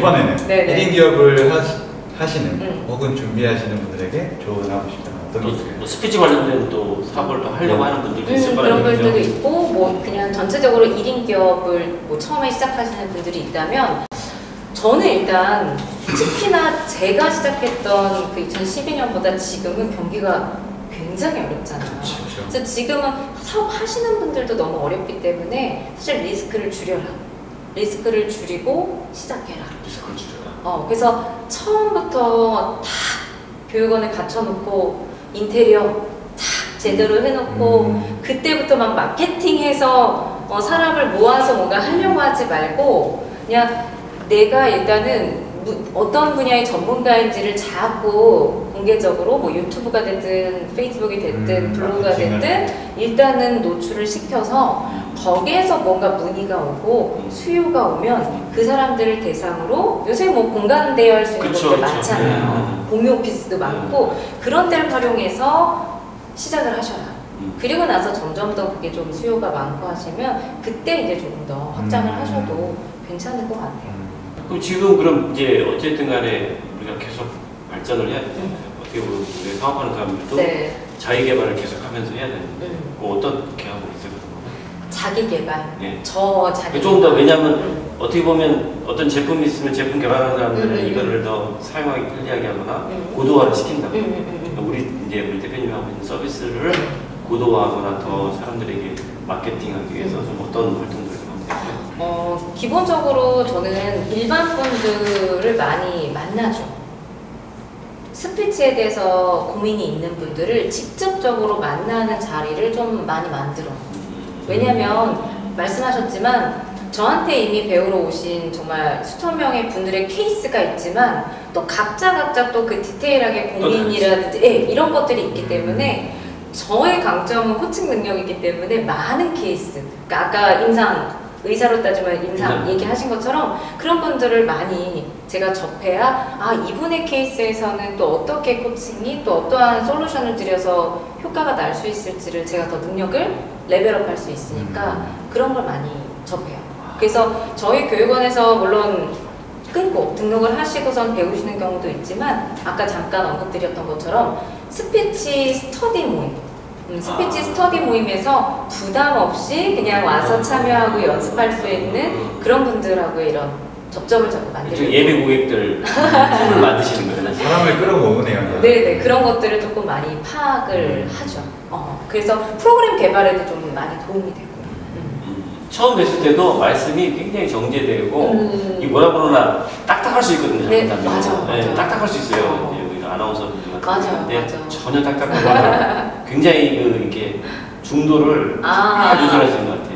이번에는 네네. 1인 기업을 하시는 혹은 준비하시는 분들에게 조언하고 싶다면 어떤 게 있을까요? 뭐 스피치 관련된 또 사업을 또 하려고 하는 분들도 있을 거라는 그런 분들도 얘기죠. 있고 뭐 그냥 전체적으로 1인 기업을 뭐 처음에 시작하시는 분들이 있다면 저는 일단 특히나 제가 시작했던 그 2012년보다 지금은 경기가 굉장히 어렵잖아요. 그렇죠. 그래서 지금은 사업하시는 분들도 너무 어렵기 때문에 사실 리스크를 줄여라. 리스크를 줄이고 시작해라. 리스크를 줄여라. 그래서 처음부터 다 교육원에 갖춰놓고 인테리어 다 제대로 해놓고 그때부터 막 마케팅해서 사람을 모아서 뭔가 하려고 하지 말고 그냥 내가 일단은 어떤 분야의 전문가인지를 자꾸 공개적으로 뭐 유튜브가 됐든 페이스북이 됐든 블로그가 됐든 일단은 노출을 시켜서 거기에서 뭔가 문의가 오고 수요가 오면 그 사람들을 대상으로 요새 뭐 공간 대여할 수 있는 것들 많잖아요. 공유 오피스도 많고 그런 데를 활용해서 시작을 하셔라. 그리고 나서 점점 더 그게 좀 수요가 많고 하시면 그때 이제 조금 더 확장을 하셔도 괜찮을 것 같아요. 그럼 지금 그럼 이제 어쨌든 간에 우리가 계속 발전을 해야 되잖아요. 어떻게 보면 우리 사업하는 사람들도 네. 자기 개발을 계속 하면서 해야 되는데 뭐 어떻게 하고 있어요? 자기 개발. 네. 저 자기 조금 더 왜냐하면 어떻게 보면 어떤 제품이 있으면 제품 개발하는 사람들은 이거를 더 사용하기 편리하게 하거나 고도화를 시킨다. 우리 대표님이 하고 있는 서비스를 고도화하거나 더 사람들에게 마케팅하기 위해서 좀 어떤 활동들을 하면 될까요? 기본적으로 저는 일반 분들을 많이 만나죠. 스피치에 대해서 고민이 있는 분들을 직접적으로 만나는 자리를 좀 많이 만들어요. 왜냐면 말씀하셨지만 저한테 이미 배우러 오신 정말 수천 명의 분들의 케이스가 있지만 또 각자 또 그 디테일하게 고민이라든지 이런 것들이 있기 때문에 저의 강점은 코칭 능력이기 때문에 많은 케이스, 그러니까 아까 임상 의사로 따지면 임상 얘기하신 것처럼 그런 분들을 많이 제가 접해야 이분의 케이스에서는 또 어떻게 코칭이 또 어떠한 솔루션을 들여서 효과가 날 수 있을지를 제가 더 능력을 레벨업 할 수 있으니까 그런 걸 많이 접해요. 그래서 저희 교육원에서 물론 끊고 등록을 하시고선 배우시는 경우도 있지만 아까 잠깐 언급드렸던 것처럼 스피치 스터디 모임 스피치 스터디 모임에서 부담 없이 그냥 와서 참여하고 연습할 수 있는 그런 분들하고의 이런 접점을 자꾸 만들고 예비 고객들 팀을 만드시는 거예요? 사람을 끌어모으네요. 네네, 그런 것들을 조금 많이 파악을 하죠. 그래서 프로그램 개발에도 좀 많이 도움이 되고요. 처음 뵀을 때도 말씀이 굉장히 정제되고 이 뭐라 그러나 딱딱할 수 있거든요. 네, 맞아. 딱딱할 수 있어요. 여기 아나운서분들 같은 데 맞아. 전혀 딱딱하고 굉장히 이렇게 중도를 잘 조절하시는 것 같아요.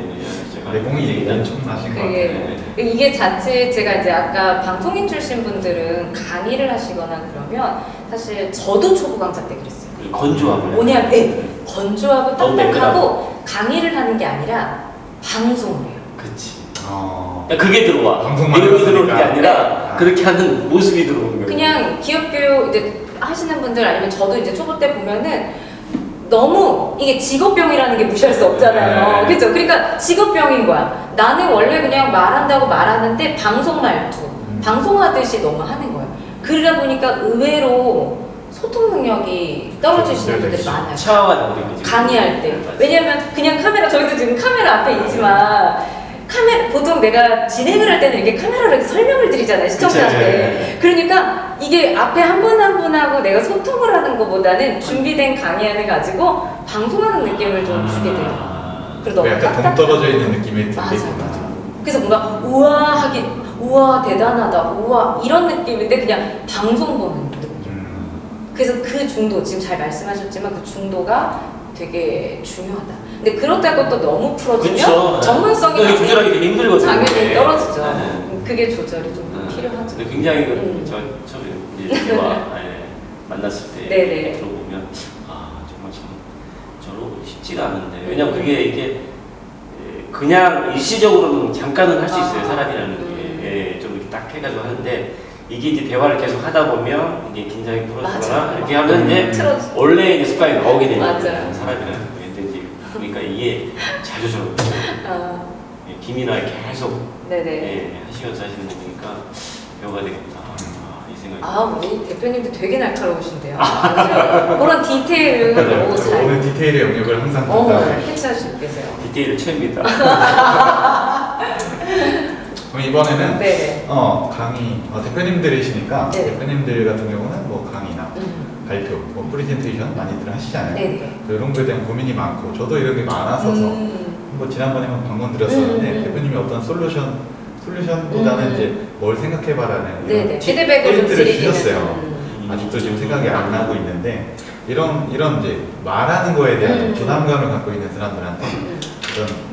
내공이 엄청나신 것 같아요. 이게 자칫 제가 이제 아까 방송인 출신 분들은 강의를 하시거나 그러면 사실 저도 초보 강사 때 그랬어요. 건조하고 뭐냐면 건조하고 딱딱하고 강의를 하는 게 아니라 방송을 해요. 그치. 그러니까 그게 들어와. 내용이 들어오는 게 아니라 그렇게 하는 모습이 들어오는 거예요. 그냥 기업교육 이제 하시는 분들 아니면 저도 이제 초보 때 보면은 너무 이게 직업병이라는 게 무시할 수 없잖아요. 그렇죠? 그러니까 직업병인 거야. 나는 원래 그냥 말한다고 말하는데 방송 말투, 방송하듯이 너무 하는 거예요. 그러다 보니까 의외로 소통 능력이 떨어지시는 분들이 많아요. 차와가 강의할 때. 왜냐면 그냥 카메라, 저희도 지금 카메라 앞에 있지만 보통 내가 진행을 할 때는 이렇게 카메라로 이렇게 설명을 드리잖아요, 시청자한테. 그러니까 이게 앞에 한 분 한 분하고 내가 소통을 하는 것보다는 준비된 강의안을 가지고 방송하는 느낌을 좀 주게 돼요. 그래서 너무 약간 동 떨어져 있는 느낌이 들겠구나. 그래서 뭔가 우와 대단하다, 우와 이런 느낌인데 그냥 방송 보는 느낌. 그래서 그 중도, 지금 잘 말씀하셨지만 그 중도가 되게 중요하다. 근데 그렇다고 또 너무 풀어지면 전문성이 조절하기 되게 힘들거든요. 당연히 떨어지죠. 그게 조절이 좀 필요하죠. 근데 굉장히 처음에 만났을 때 들어보면 정말 저로 쉽지가 않은데 왜냐면 이게 그냥 일시적으로는 잠깐은 할 수 있어요. 사람이라는 게 좀 이렇게 딱 해가지고 하는데 이게 이제 대화를 계속 하다 보면 이게 긴장이 풀어지거나 이렇게 하면 이제 원래 이제 습관이 나오게 되니까 사람이라는 게 그러니까 이게 잘 조절하고 김이나 계속 하시면서 하시는 거 보니까 배워야 되겠다. 이 생각이. 우리 대표님도 되게 날카로우신데요. 그런 디테일을 잘. 오늘 디테일의 영역을 항상 캐치하시고 계세요. 디테일을 채웁니다. 그럼 이번에는 네. 강의 대표님들이시니까 네. 대표님들 같은 경우는 뭐 강의나 발표, 뭐 프레젠테이션 많이들 하시잖아요. 네. 이런 거에 대한 고민이 많고 저도 이런 게 많아서서 뭐 지난번에 방문 드렸었는데 대표님이 어떤 솔루션보다는 이제 뭘 생각해봐라는 이런 피드백을 포인트를 주셨어요. 아직도 지금 생각이 안 나고 있는데 이런 이제 말하는 거에 대한 부담감을 갖고 있는 사람들한테 그런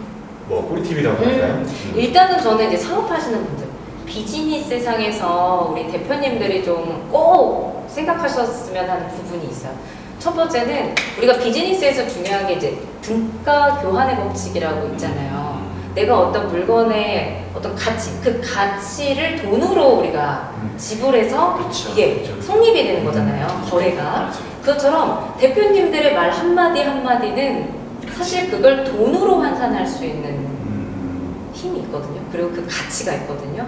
뭐 꿀팁이라고 할까요? 일단은 저는 이제 사업하시는 분들 비즈니스 세상에서 우리 대표님들이 좀 꼭 생각하셨으면 하는 부분이 있어요. 첫 번째는 우리가 비즈니스에서 중요한 게 이제 등가 교환의 법칙이라고 있잖아요. 내가 어떤 물건의 어떤 가치, 그 가치를 돈으로 우리가 지불해서 그렇죠. 이게 성립이 되는 거잖아요. 거래가. 그것처럼 대표님들의 말 한마디 한마디는 사실 그걸 돈으로 환산할 수 있는 힘이 있거든요. 그리고 그 가치가 있거든요.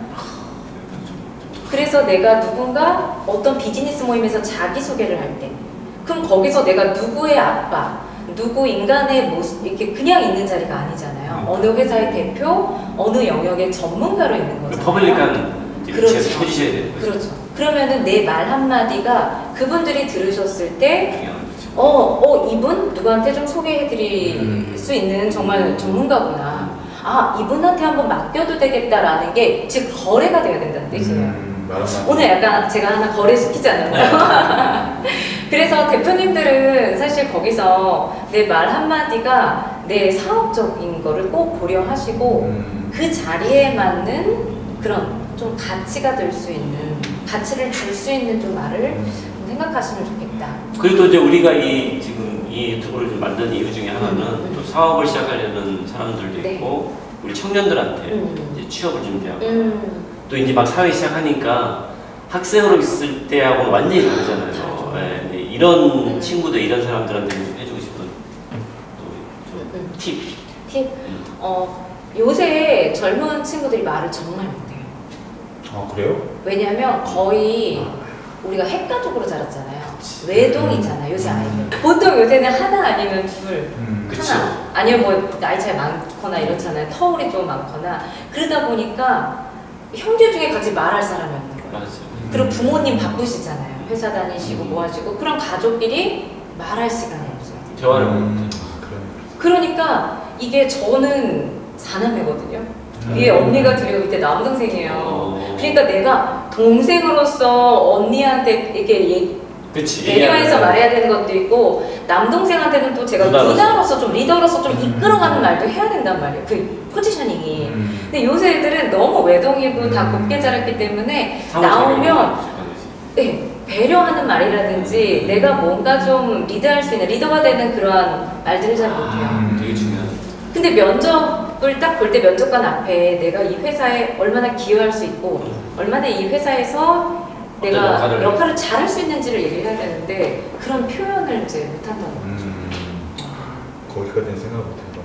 그래서 내가 누군가 어떤 비즈니스 모임에서 자기소개를 할 때 그럼 거기서 내가 누구의 아빠, 누구 인간의 모습 이렇게 그냥 있는 자리가 아니잖아요. 어느 회사의 대표, 어느 영역의 전문가로 있는 거잖아요. 퍼블릭한 위치에서 포지셔야 되는 거죠. 그렇죠. 그러면은 내 말 한마디가 그분들이 들으셨을 때 이분 누구한테 좀 소개해드릴 수 있는 정말 전문가구나. 이분한테 한번 맡겨도 되겠다라는 게 즉 거래가 돼야 된다는 뜻이에요. 오늘 약간 제가 하나 거래시키잖아요. 그래서 대표님들은 사실 거기서 내 말 한마디가 내 사업적인 거를 꼭 고려하시고 그 자리에 맞는 그런 좀 가치가 될 수 있는 가치를 줄 수 있는 좀 말을 생각하시면 좋겠다. 그리고 또 이제 우리가 지금 이 유튜브를 좀 만든 이유 중에 하나는 또 사업을 시작하려는 사람들도 있고 우리 청년들한테 이제 취업을 준비하고 또 이제 막 사회 시작하니까 학생으로 있을 때하고는 완전히 다르잖아요. 네, 이런 친구들, 이런 사람들한테 해주고 싶은 팁. 요새 젊은 친구들이 말을 정말 못해요. 그래요? 왜냐하면 거의 우리가 핵가족으로 자랐잖아요. 외동이잖아요, 요새 아이들. 보통 요새는 하나 아니면 둘, 하나 아니면 뭐 나이 차이 많거나 이렇잖아요. 터울이 좀 많거나 그러다 보니까 형제 중에 같이 말할 사람이 없는 거예요. 맞아요. 그리고 부모님 바쁘시잖아요. 회사 다니시고 뭐 하시고 그럼 가족끼리 말할 시간이 없어요. 대화를 못 그러니까 이게 저는 4남매거든요. 위에 언니가 둘이고 밑에 남동생이에요. 그러니까 내가 동생으로서 언니한테 이렇게 대리만해서 말해야 되는 것도 있고 남동생한테는 또 제가 누나로서 좀 리더로서 좀 이끌어가는 말도 해야 된단 말이에요. 그 포지셔닝이. 근데 요새 애들은 너무 외동이고 다 곱게 자랐기 때문에 나오면 배려하는 말이라든지 내가 뭔가 좀 리드할 수 있는 리더가 되는 그러한 말들을 잘 못해요. 되게 중요하죠. 근데 면접을 딱 볼 때 면접관 앞에 내가 이 회사에 얼마나 기여할 수 있고 얼마나 이 회사에서 내가 역할을 잘할 수 있는지를 얘기해야 되는데 그런 표현을 이제 못한다는 거죠. 거기까지는 생각 못한 거.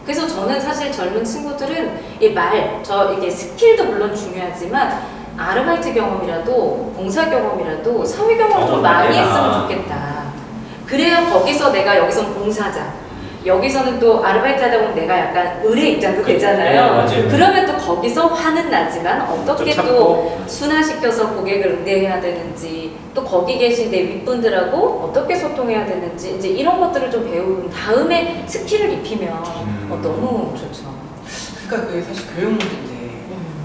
그래서 저는 사실 젊은 친구들은 이게 스킬도 물론 중요하지만 아르바이트 경험이라도 봉사 경험이라도 사회 경험을 좀 많이 했으면 좋겠다. 그래야 거기서 내가 여기선 봉사자 여기서는 또 아르바이트 하다 보면 내가 약간 의뢰 입장도 되잖아요. 그러면 또 거기서 화는 나지만 어떻게 또 순화시켜서 고객을 응대해야 되는지 또 거기 계신 내 윗분들하고 어떻게 소통해야 되는지 이제 이런 것들을 좀 배운 다음에 스킬을 익히면 너무 좋죠. 그러니까 그게 사실 교육 문제인데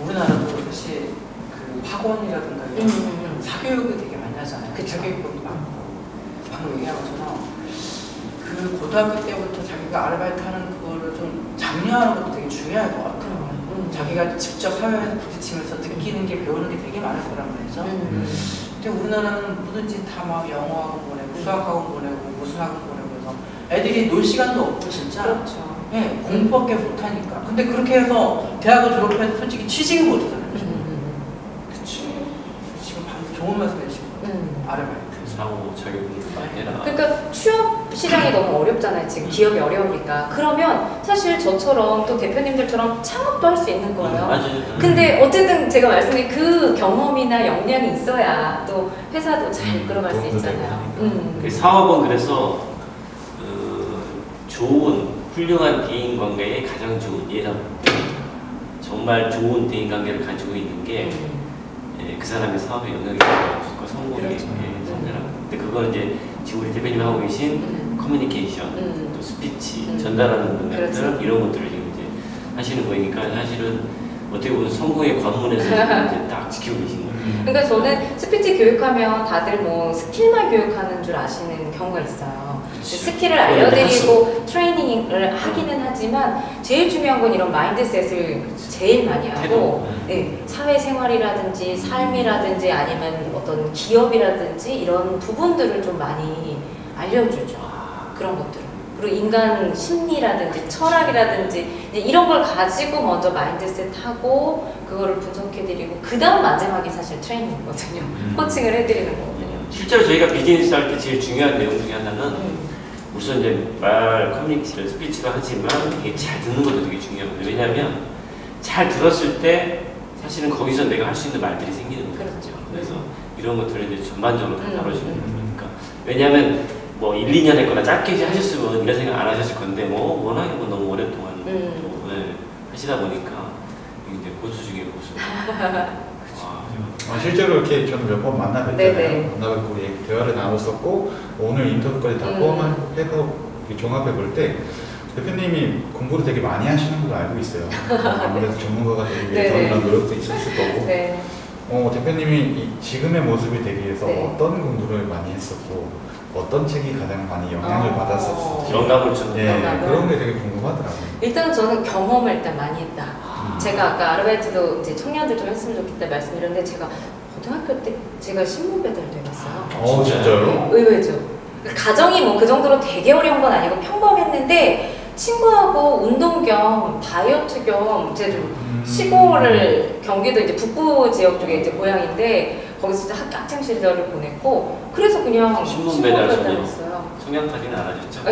우리나라도 사실 그 학원이라든가 이런 사교육을 되게 많이 하잖아요. 그 사교육법도 많고 방금 얘기한 것처럼 그 고등학교 때부터 자기가 아르바이트 하는 그거를 좀 장려하는 것도 되게 중요할 것 같아요. 자기가 직접 사회에서 부딪히면서 느끼는 게 배우는 게 되게 많을 거란 말이죠. 근데 우리나라는 뭐든지 다 막 영어학원 보내고 수학학원 보내고 무슨 학원 보내고 해서 애들이 놀 시간도 없고 진짜 그렇죠. 공부밖에 못하니까. 근데 그렇게 해서 대학을 졸업해서 솔직히 취직을 못하잖아요. 그치. 지금 방금 좋은 말씀 해주신 것 아르바이트. 사고 자격증도 많이 해라. 그러니까 취업 시장이 너무 어렵잖아요. 지금 기업이 어려우니까. 그러면 사실 저처럼 또 대표님들처럼 창업도 할 수 있는 거예요. 맞아요. 근데 어쨌든 제가 말씀드린 그 경험이나 역량이 있어야 또 회사도 잘 이끌어갈 수 있잖아요. 그 사업은 그래서 좋은 훌륭한 대인 관계에 가장 좋은 예상. 정말 좋은 대인 관계를 가지고 있는 게 그 사람의 사업에 영향이 있고 성공에 성장하고. 근데 그걸 이제 지금 우리 대표님 하고 계신 커뮤니케이션, 또 스피치, 전달하는 능력들 이런 것들을 지금 이제 하시는 거니까 사실은 어떻게 보면 성공의 관문에서 이제 딱 지키고 계신 거예요. 그러니까 저는 스피치 교육하면 다들 뭐 스킬만 교육하는 줄 아시는 경우가 있어요. 스킬을 알려드리고 트레이닝을 하기는 하지만 제일 중요한 건 이런 마인드셋을 제일 많이 하고 네, 사회생활이라든지 삶이라든지 아니면 어떤 기업이라든지 이런 부분들을 좀 많이 알려주죠. 그런 것들을. 그리고 인간 심리라든지 철학이라든지 이제 이런 걸 가지고 먼저 마인드셋 하고 그거를 분석해드리고 그 다음 마지막이 사실 트레이닝이거든요. 코칭을 해드리는 거거든요. 실제로 저희가 비즈니스 할 때 제일 중요한 내용 중에 하나는 우선 이제 말 커뮤니케이션 스피치를 하지만 이게 잘 듣는 것도 되게 중요하거든요. 왜냐하면 잘 들었을 때 사실은 거기서 내가 할 수 있는 말들이 생기는 거죠. 그래서 이런 것들을 이제 전반적으로 다 다뤄주는 거니까. 왜냐하면 뭐 1, 2년 했거나 짧게 하셨으면 이런 생각 안 하셨을 건데 뭐 워낙에 뭐 너무 오랫동안 하시다 보니까 이제 고수 중에 고수. 실제로 이렇게 저는 몇 번 만나뵀잖아요. 만나뵙고 대화를 나눴었고 오늘 인터뷰까지 다 포함해서 종합해 볼 때 대표님이 공부를 되게 많이 하시는 걸로 알고 있어요. 아무래도 전문가가 되기 위해서 이런 노력도 있었을 거고 대표님이 지금의 모습이 되기 위해서 어떤 공부를 많이 했었고 어떤 책이 가장 많이 영향을 받았었을지 영감을 주는 그런 게 되게 궁금하더라고요. 일단 저는 경험을 일단 많이 했다. 제가 아까 아르바이트도 이제 청년들 좀 했으면 좋겠다 말씀드렸는데 제가 고등학교 때 제가 신문 배달도 해봤어요. 진짜요? 네, 의외죠. 가정이 뭐 그 정도로 되게 어려운 건 아니고 평범했는데 친구하고 운동 겸 다이어트 겸 제가 좀 시골을 경기도 이제 북부 지역 쪽에 이제 고향인데 거기서 학창 시절을 보냈고 그래서 그냥 신문 배달했어요. 성향까지는 안 하셨죠? 네,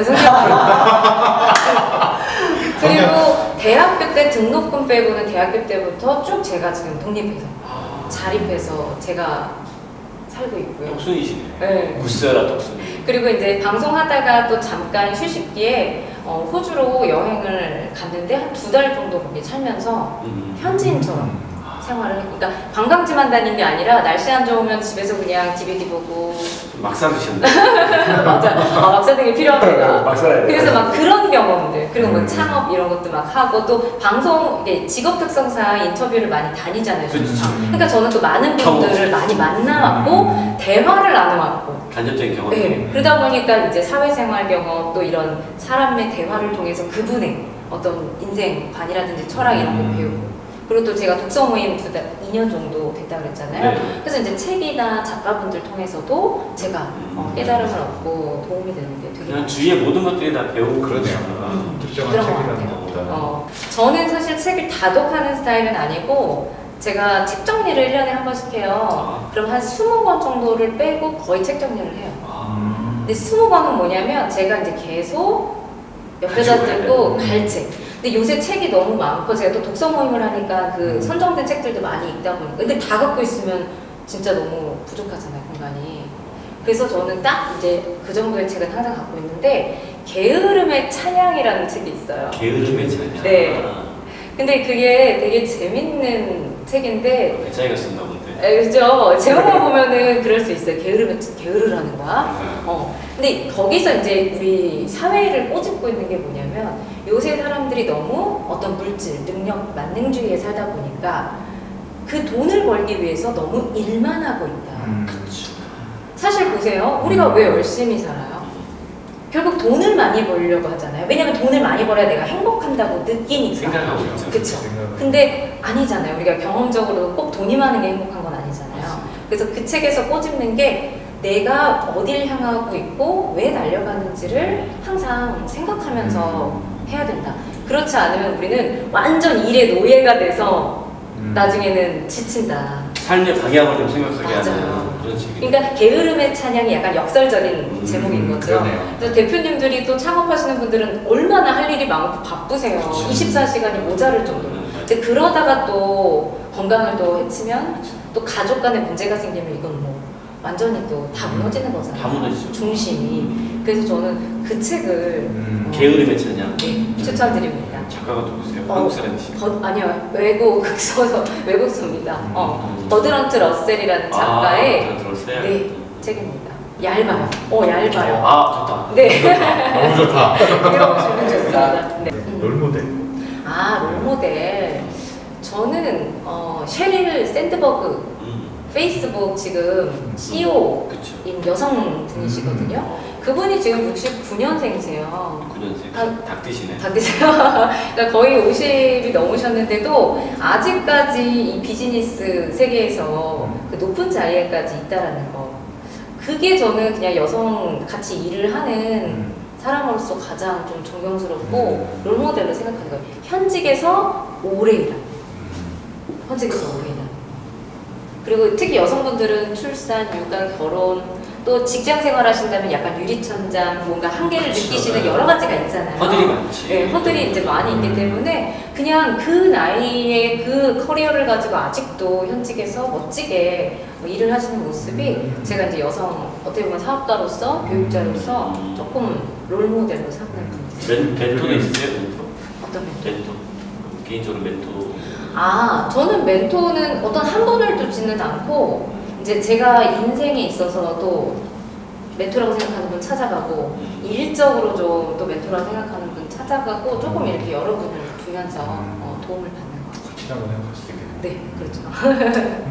그리고 대학교 때 등록금 빼고는 대학교 때부터 쭉 제가 지금 독립해서 자립해서 제가 살고 있고요. 독순이시네. 네. 굿세라 독순. 그리고 이제 방송하다가 또 잠깐 휴식기에 호주로 여행을 갔는데 한 2달 정도 거기 살면서 현지인처럼 생활을 그러니까 관광지만 다닌 게 아니라 날씨 안 좋으면 집에서 그냥 DVD 보고 막 사드셨네. 맞아. 막 사는 게 필요합니다. 막 살아야 돼. 그래서 막 그런 경험들 그리고 뭐 창업 이런 것도 막 하고 또 방송 이게 직업 특성상 인터뷰를 많이 다니잖아요. 그러니까 저는 또 많은 분들을 많이 만나왔고 대화를 나눠왔고 간접적인 경험. 네. 그러다 보니까 이제 사회생활 경험 또 이런 사람의 대화를 통해서 그분의 어떤 인생관이라든지 철학 이런 거 배우고 그리고 또 제가 독서 모임 2년 정도 됐다고 그랬잖아요. 네. 그래서 이제 책이나 작가분들 통해서도 제가 깨달음을 얻고 도움이 되는 게 되게 그냥 주위의 모든 것들이 다 배우고 그러네요. 특정한 책이라는 것보다. 저는 사실 책을 다독하는 스타일은 아니고 제가 책 정리를 1년에 한 번씩 해요. 그럼 한 20권 정도를 빼고 거의 책 정리를 해요. 근데 20권은 뭐냐면 제가 이제 계속 옆에다 두고 갈 책. 근데 요새 책이 너무 많고 제가 또 독서 모임을 하니까 그 선정된 책들도 많이 읽다 보니까 근데 다 갖고 있으면 진짜 너무 부족하잖아요, 공간이. 그래서 저는 딱 이제 그 정도의 책은 항상 갖고 있는데 게으름의 찬양이라는 책이 있어요. 게으름의 찬양. 네. 근데 그게 되게 재밌는 책인데 배짱이가 쓴다 본데. 그죠. 제목만 보면은 그럴 수 있어요. 게으르라는 거야. 근데 거기서 이제 우리 사회를 꼬집고 있는 게 뭐냐면 요새 사람들이 너무 어떤 물질, 능력, 만능주의에 살다 보니까 그 돈을 벌기 위해서 너무 일만 하고 있다. 사실 보세요. 우리가 왜 열심히 살아요? 결국 돈을 많이 벌려고 하잖아요. 왜냐면 돈을 많이 벌어야 내가 행복한다고 느끼니까. 생각하고 있죠. 그쵸. 근데 아니잖아요. 우리가 경험적으로 꼭 돈이 많은 게 행복한 건 아니잖아요. 그래서 그 책에서 꼬집는 게 내가 어딜 향하고 있고 왜 날려가는지를 항상 생각하면서 해야 된다. 그렇지 않으면 우리는 완전 일의 노예가 돼서 나중에는 지친다. 삶의 방향을 좀 생각하게 맞아요. 하는 그런 책이. 그러니까 게으름의 찬양이 약간 역설적인 제목인 거죠. 그러네요. 그래서 대표님들이 또 창업하시는 분들은 얼마나 할 일이 많고 바쁘세요. 그쵸. 24시간이 모자랄 정도로. 근데 그러다가 또 건강을 또 해치면 또 가족 간에 문제가 생기면 이건 뭐 완전히 또 다 무너지는 거잖아요. 다 무너지죠. 중심이. 그래서 저는 그 책을 게으름의 찬양. 네, 추천드립니다. 작가가 누구세요? 한국 사람이시죠? 아니요, 외국서입니다. 버드런트 러셀이라는 작가의 들었어요? 네, 책입니다. 얇아요. 얇아요. 아, 좋다. 네. 너무 좋다. 읽어보시면 좋습니다. 네. 롤모델. 롤모델. 저는 셰릴 샌드버그 페이스북 지금 CEO인 그쵸. 여성분이시거든요. 그분이 지금 69년생이세요. 9년생. 닭 드시네. 닭 드세요. 그러니까 거의 50이 넘으셨는데도 아직까지 이 비즈니스 세계에서 그 높은 자리에까지 있다라는 거. 그게 저는 그냥 여성 같이 일을 하는 사람으로서 가장 좀 존경스럽고 롤모델로 생각하는 거예요. 현직에서 오래 일하는. 현직에서 오래 일하는. 그리고 특히 여성분들은 출산, 육아, 결혼, 또 직장 생활 하신다면 약간 유리천장, 뭔가 한계를 느끼시는 여러 가지가 있잖아요. 허들이 많지. 네, 허들이 이제 많이 있기 때문에 그냥 그 나이에 그 커리어를 가지고 아직도 현직에서 멋지게 일을 하시는 모습이 제가 이제 여성, 어떻게 보면 사업가로서, 교육자로서 조금 롤모델로 삼는 분이에요. 멘토도 있으세요? 멘토? 어떤 멘토? 멘토. 개인적으로 멘토. 저는 멘토는 어떤 한 분을 두지는 않고 이제 제가 인생에 있어서도 멘토라고 생각하는 분 찾아가고 일적으로 좀 또 멘토라고 생각하는 분 찾아가고 조금 이렇게 여러분을 두면서 도움을 받는 것 같아요. 코치라고 생각할 수도 있겠네요. 네, 그렇죠.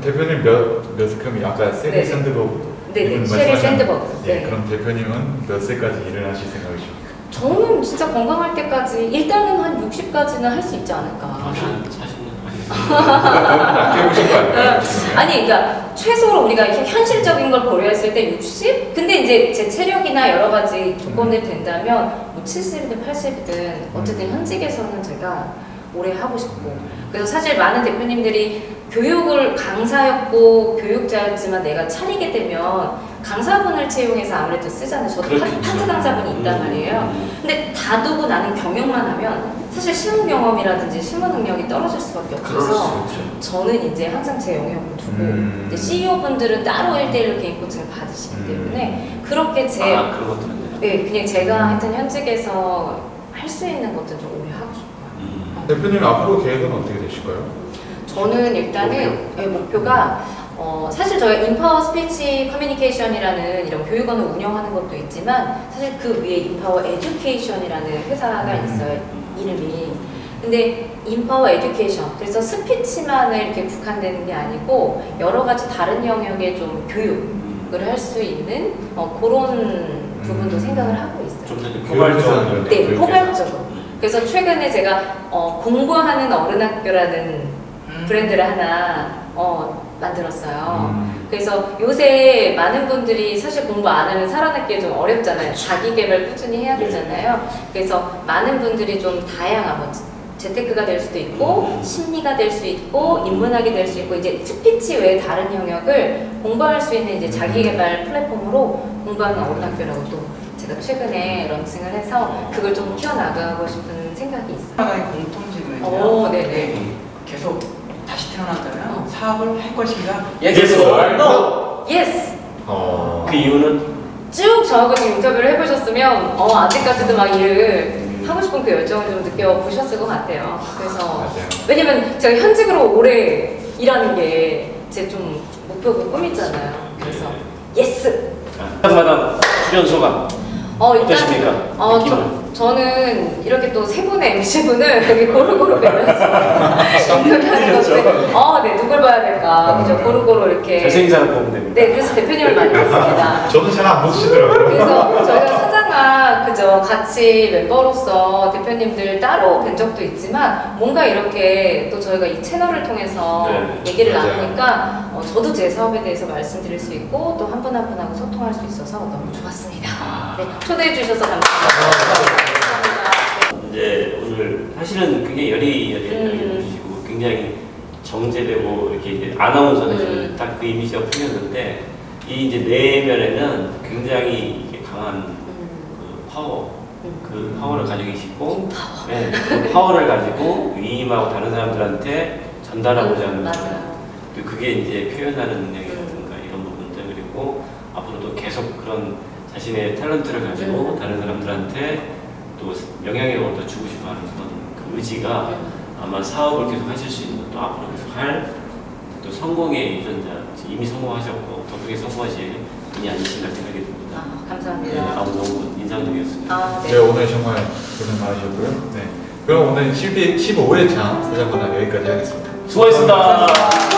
대표님 그럼 아까 셰릴 샌드버그 네, 셰릴 샌드버그. 네. 그럼 대표님은 몇 세까지 일을 하실 생각이십니까? 저는 진짜 건강할 때까지 일단은 한 60까지는 할 수 있지 않을까. 40년. 낮게 보신 거 아니에요? 아니, 그러니까 최소로 우리가 현실적인 걸 고려했을 때 60? 근데 이제 제 체력이나 여러 가지 조건들이 된다면 뭐 70이든 80이든 어쨌든 현직에서는 제가 오래 하고 싶고. 그래서 사실 많은 대표님들이 교육을 강사였고 교육자였지만 내가 차리게 되면 강사분을 채용해서 아무래도 쓰잖아요. 저도 파트 강사분이 있단 말이에요. 근데 다 두고 나는 경영만 하면 사실 실무 경험이라든지 실무 능력이 떨어질 수밖에 없어서 저는 이제 항상 제 영역을 두고 이제 CEO분들은 따로 1대1로 개인 코칭을 받으시기 때문에 그렇게 그런 것들은 네, 그냥 제가 하여튼 현직에서 할 수 있는 것들 좀 오래 하고 싶어요. 대표님 앞으로 계획은 어떻게 되실까요? 저는 일단은 목표가 사실 저희 인파워 스피치 커뮤니케이션이라는 이런 교육원을 운영하는 것도 있지만 사실 그 위에 인파워 에듀케이션이라는 회사가 있어요. 이름이. 근데 인파워 에듀케이션, 그래서 스피치만을 이렇게 국한되는 게 아니고 여러 가지 다른 영역의 좀 교육을 할 수 있는 그런 부분도 생각을 하고 있어요. 좀 더 포괄적으로. 네, 포괄적으로. 그래서 최근에 제가 공부하는 어른학교라는 브랜드를 하나 만들었어요. 그래서 요새 많은 분들이 사실 공부 안 하면 살아남기 좀 어렵잖아요. 자기 개발 꾸준히 해야 되잖아요. 그래서 많은 분들이 좀 다양한 재테크가 될 수도 있고 심리가 될 수 있고 인문학이 될 수 있고 이제 스피치 외에 다른 영역을 공부할 수 있는 이제 자기 개발 플랫폼으로 공부하는 어른학교라고 또 제가 최근에 런칭을 해서 그걸 좀 키워나가고 싶은 생각이 있어요. 하나의 공통점은 네네. 계속 다시 태어난다면 사업을 할 것인가? Yes or no? Yes! 그 이유는? 쭉 저하고 지금 인터뷰를 해보셨으면 아직까지도 막 일을 하고 싶은 그 열정을 좀 느껴보셨을 것 같아요. 그래서 맞아요. 왜냐면 제가 현직으로 오래 일하는 게 제 좀 목표고 꿈이잖아요. 그래서 예스! 마담 출연 소감 어떠십니까? 저는 이렇게 또 세 분의 MC분을 여기 고루고루 뵈면서 인터뷰하는 것들 네, 누굴 봐야 될까 그죠? 고루고루 이렇게 잘생긴 사람 보면 됩니다. 네, 그래서 대표님을 많이 봤습니다. 저도 잘 안 보시더라고요. 그래서 저희가 사장아 그죠? 같이 멤버로서 대표님들 따로 뵌 적도 있지만 뭔가 이렇게 또 저희가 이 채널을 통해서 얘기를 나누니까 저도 제 사업에 대해서 말씀드릴 수 있고 또 한 분 한 분하고 소통할 수 있어서 너무 좋았습니다. 네, 초대해 주셔서 감사합니다. 이제 오늘 사실은 굉장히 여리여리해 주시고 굉장히 정제되고 이렇게 이제 아나운서는 딱 그 이미지가 풀렸는데 이 이제 내면에는 굉장히 이게 강한 그 파워, 그 파워를 가지고 계시고, 네, 그 파워를 가지고 위임하고 다른 사람들한테 전달하고자 하는 맞아요. 그게 이제 표현하는 능력이라든가 이런 부분들 그리고 앞으로도 계속 그런 자신의 탤런트를 가지고 다른 사람들한테 또 영향력을 더 주고 싶어하는 그런 그 의지가 아마 사업을 계속 하실 수 있는 또 앞으로 계속 할 또 성공의 유전자 이미 성공하셨고 더 크게 성공하실 분이 아니신가 생각이 듭니다. 아, 감사합니다. 네, 너무 인상적이었습니다. 아, 네. 네, 오늘 정말 고생 많으셨고요. 네. 그럼 오늘 15회차 대장문화 여기까지 하겠습니다. 수고하셨습니다.